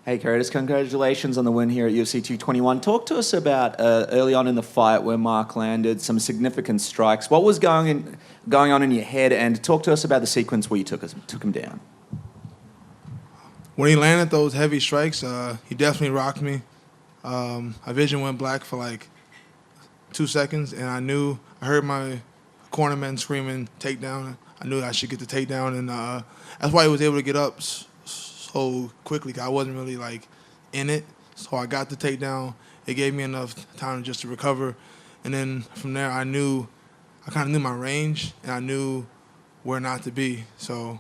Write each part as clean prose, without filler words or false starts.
Hey, Curtis, congratulations on the win here at UFC 221. Talk to us about early on in the fight where Mark landed some significant strikes. What was going on in your head, and talk to us about the sequence where you took him down. When he landed those heavy strikes, he definitely rocked me. My vision went black for like 2 seconds, and I heard my cornerman screaming takedown. I knew I should get the takedown, and that's why he was able to get up so quickly. 'Cause I wasn't really like in it, so I got the takedown. It gave me enough time just to recover, and then from there I kind of knew my range, and I knew where not to be. So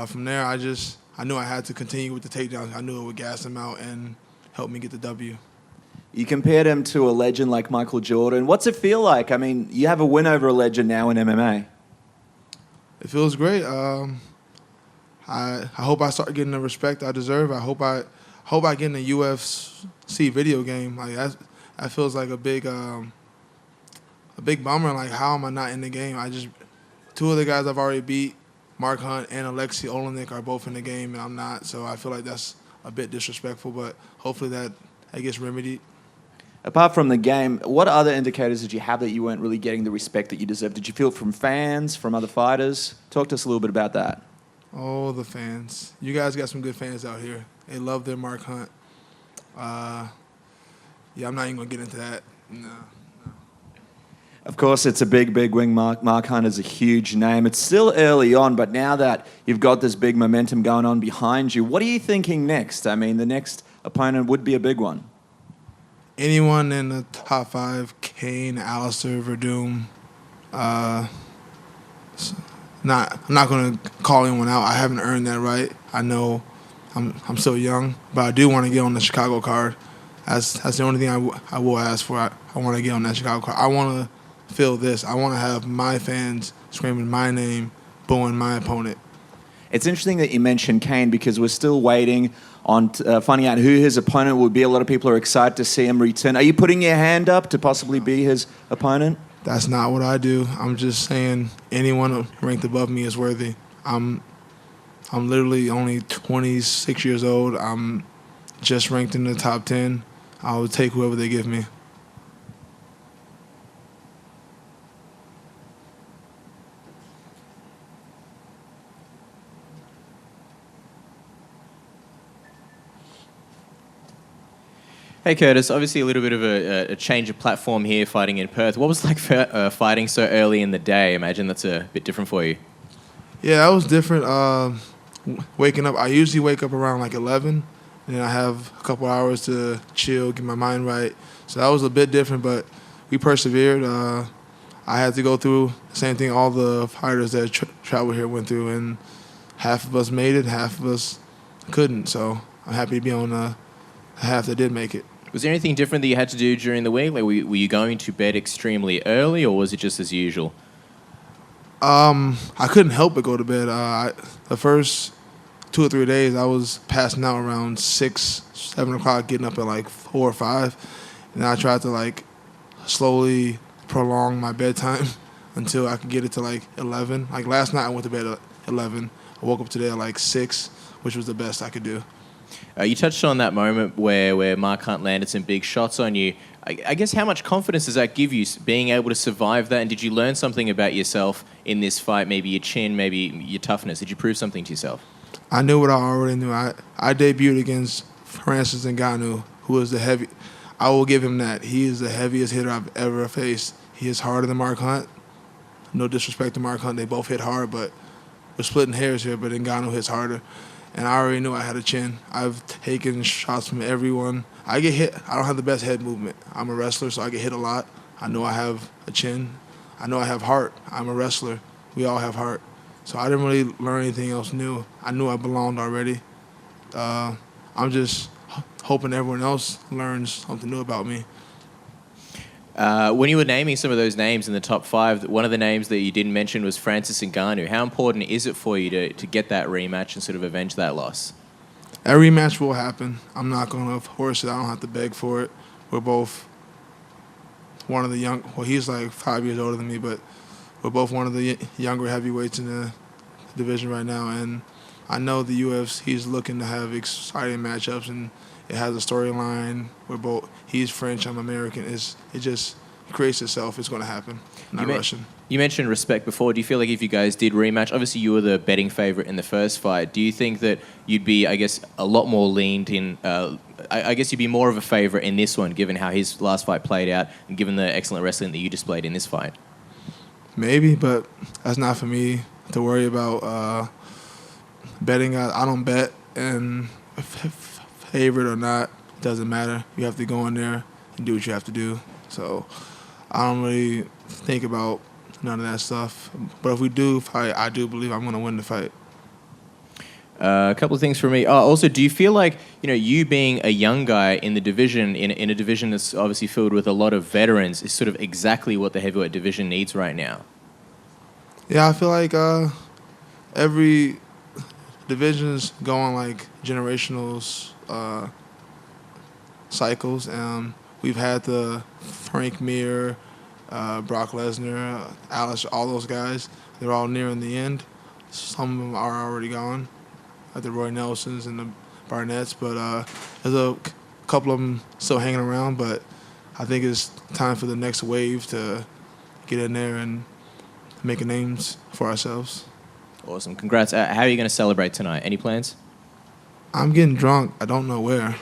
from there I knew I had to continue with the takedowns. I knew it would gas him out and help me get the W. You compared him to a legend like Michael Jordan. What's it feel like? I mean, you have a win over a legend now in MMA. It feels great. I hope I start getting the respect I deserve. I hope I get in the UFC video game. Like that feels like a big bummer. Like, how am I not in the game? Two of the guys I've already beat, Mark Hunt and Alexei Olenek, are both in the game, and I'm not. So I feel like that's a bit disrespectful. But hopefully that gets remedied. Apart from the game, what other indicators did you have that you weren't really getting the respect that you deserve? Did you feel it from fans, from other fighters? Talk to us a little bit about that. Oh, the fans. You guys got some good fans out here. They love their Mark Hunt. Yeah, I'm not even going to get into that. No. Of course, it's a big wing. Mark Hunt is a huge name. It's still early on, but now that you've got this big momentum going on behind you, what are you thinking next? I mean, the next opponent would be a big one. Anyone in the top 5, Kane, Alistair, Werdum. I'm not going to call anyone out. I haven't earned that right. I know I'm still young, but I do want to get on the Chicago card. That's the only thing I will ask for. I want to get on that Chicago card. I want to feel this. I want to have my fans screaming my name, booing my opponent. It's interesting that you mentioned Kane because we're still waiting on finding out who his opponent will be. A lot of people are excited to see him return. Are you putting your hand up to possibly be his opponent? That's not what I do. I'm just saying anyone ranked above me is worthy. I'm literally only 26 years old. I'm just ranked in the top 10. I will take whoever they give me. Hey Curtis, obviously a little bit of a change of platform here fighting in Perth. What was it like fighting so early in the day? I imagine that's a bit different for you. Yeah, that was different. Waking up, I usually wake up around like 11, and then I have a couple hours to chill, get my mind right. So that was a bit different, but we persevered. I had to go through the same thing all the fighters that traveled here went through, and half of us made it, half of us couldn't. So I'm happy to be on the half that did make it. Was there anything different that you had to do during the week? Like, were you going to bed extremely early, or was it just as usual? I couldn't help but go to bed. The first 2 or 3 days, I was passing out around 6, 7 o'clock, getting up at like 4 or 5. And I tried to like slowly prolong my bedtime until I could get it to like 11. Like last night, I went to bed at 11. I woke up today at like 6, which was the best I could do. You touched on that moment where Mark Hunt landed some big shots on you. I guess how much confidence does that give you, being able to survive that? And did you learn something about yourself in this fight? Maybe your chin, maybe your toughness. Did you prove something to yourself? I knew what I already knew. I debuted against Francis Ngannou, who is the heavy. I will give him that. He is the heaviest hitter I've ever faced. He is harder than Mark Hunt. No disrespect to Mark Hunt. They both hit hard, but we're splitting hairs here, but Ngannou hits harder. And I already knew I had a chin. I've taken shots from everyone. I get hit. I don't have the best head movement. I'm a wrestler, so I get hit a lot. I know I have a chin. I know I have heart. I'm a wrestler. We all have heart. So I didn't really learn anything else new. I knew I belonged already. I'm just hoping everyone else learns something new about me. When you were naming some of those names in the top 5, one of the names that you didn't mention was Francis Ngannou. How important is it for you to get that rematch and sort of avenge that loss? A rematch will happen. I'm not going to force it. I don't have to beg for it. We're both one of the young. Well, he's like 5 years older than me, but we're both one of the younger heavyweights in the division right now, and I know the UFC is looking to have exciting matchups, and it has a storyline where both he's French, I'm American. It just creates itself. It's going to happen. Not rushing. You mentioned respect before. Do you feel like if you guys did rematch, obviously you were the betting favorite in the first fight. Do you think that you'd be, I guess, a lot more leaned in? I guess you'd be more of a favorite in this one, given how his last fight played out, and given the excellent wrestling that you displayed in this fight. Maybe, but that's not for me to worry about. Betting, I don't bet, and favorite or not, it doesn't matter. You have to go in there and do what you have to do. So I don't really think about none of that stuff. But if we do fight, I do believe I'm going to win the fight. A couple of things for me. Also, do you feel like, you being a young guy in the division, in a division that's obviously filled with a lot of veterans, is sort of exactly what the heavyweight division needs right now? Yeah, I feel like every division's going like generational cycles. We've had the Frank Mir, Brock Lesnar, Alice, all those guys. They're all nearing the end. Some of them are already gone, like the Roy Nelsons and the Barnetts. But there's a couple of them still hanging around. But I think it's time for the next wave to get in there and make names for ourselves. Awesome. Congrats. How are you going to celebrate tonight? Any plans? I'm getting drunk. I don't know where.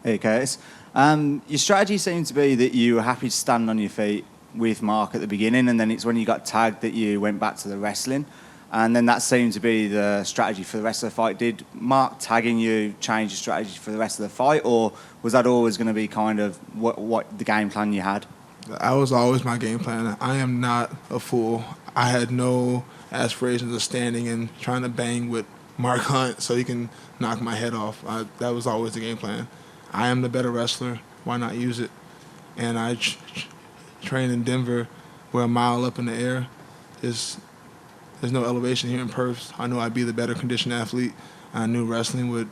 Hey, Curtis. Your strategy seemed to be that you were happy to stand on your feet with Mark at the beginning, and then it's when you got tagged that you went back to the wrestling. And then that seemed to be the strategy for the rest of the fight. Did Mark tagging you change your strategy for the rest of the fight, or was that always going to be kind of what the game plan you had? That was always my game plan. I am not a fool. I had no aspirations of standing and trying to bang with Mark Hunt so he can knock my head off. That was always the game plan. I am the better wrestler. Why not use it? And I trained in Denver, where a mile up in the air there's no elevation here in Perth. I knew I'd be the better conditioned athlete. I knew wrestling would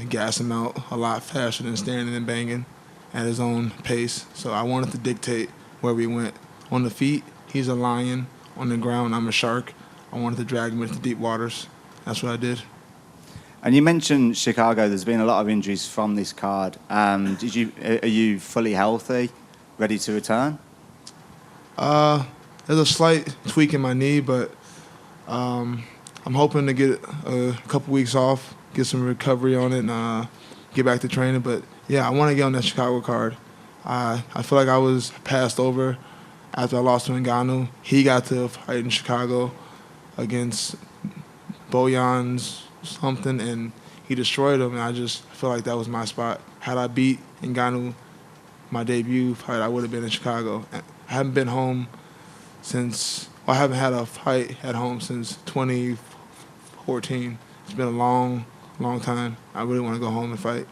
gas him out a lot faster than standing and banging at his own pace. So I wanted to dictate where we went. On the feet, he's a lion. On the ground, I'm a shark. I wanted to drag him into deep waters. That's what I did. And you mentioned Chicago. There's been a lot of injuries from this card. Are you fully healthy, ready to return? There's a slight tweak in my knee, but I'm hoping to get a couple weeks off, get some recovery on it, and get back to training. But, yeah, I want to get on that Chicago card. I feel like I was passed over after I lost to Ngannou. He got to fight in Chicago against Bojan's something, and he destroyed him, and I just feel like that was my spot. Had I beat Ngannou my debut fight, I would have been in Chicago. I haven't been home I haven't had a fight at home since 2014. It's been a long, long time. I really want to go home and fight.